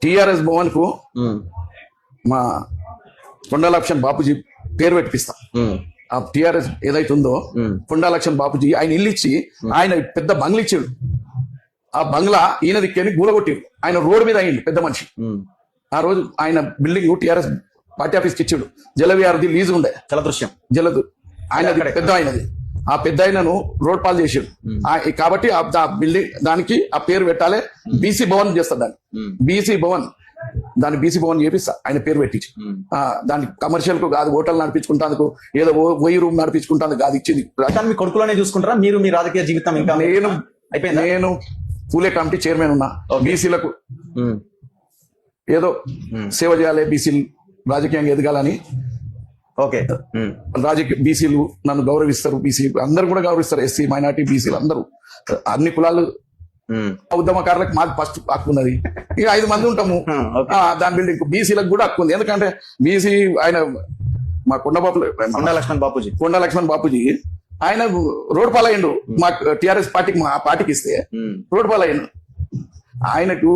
TRS Bhavan కు మా కొండలక్ష్మణ్ బాపూజీ పేరు పెట్టిపిస్తాం. ఆ టిఆర్ఎస్ ఏదైతే ఉందో కొండలక్ష్మణ్ బాపూజీ ఆయన ఇల్లు ఇచ్చి ఆయన పెద్ద బంగ్లా ఇచ్చాడు. ఆ బంగ్లా ఈయన దిక్కని గూలగొట్టాడు. ఆయన రోడ్డు మీద అయ్యింది పెద్ద మనిషి. ఆ రోజు ఆయన బిల్డింగ్ టిఆర్ఎస్ పార్టీ ఆఫీస్కి ఇచ్చాడు. జలవిహారది లీజు ఉండే జలదృశ్యం జలదు ఆయనది పెద్ద ఆయనది. ఆ పెద్ద ఆయనను రోడ్ పాలు చేసాడు. కాబట్టి ఆ బిల్డింగ్ దానికి ఆ పేరు పెట్టాలి. బీసీ భవన్ చేస్తాడు దాన్ని. బీసీ భవన్ దాన్ని బీసీ భవన్ చేపిస్తా ఆయన పేరు పెట్టించి. దానికి కమర్షియల్ కు కాదు, హోటల్ నడిపించుకుంటానికి ఏదో పోయి రూమ్ నడిపించుకుంటానికి కాదు ఇచ్చింది. మీ కొడుకులోనే చూసుకుంటారా మీరు మీ రాజకీయ జీవితం? ఇంకా నేను పూలే కమిటీ చైర్మన్ ఉన్నా. బీసీలకు ఏదో సేవ చేయాలి, బీసీలు రాజకీయంగా ఎదగాలని. ఓకే, రాజకీయ బీసీలు నన్ను గౌరవిస్తారు, బీసీ అందరూ కూడా గౌరవిస్తారు. ఎస్సీ మైనార్టీ బీసీలు అందరూ అన్ని కులాలు ఉద్యమకారులకు మాకు ఫస్ట్ హక్కు ఉన్నది. ఇక 5 మంది ఉంటాము దాని బిల్డింగ్. బీసీలకు కూడా హక్కు ఉంది. ఎందుకంటే బీసీ ఆయన మా కొండ లక్ష్మణ్ బాపూజీ ఆయన రోడ్ పాలయ్యిండు. మా టిఆర్ఎస్ పార్టీకి మా పార్టీకి ఇస్తే రోడ్ పాలయ్యిండు. ఆయనకు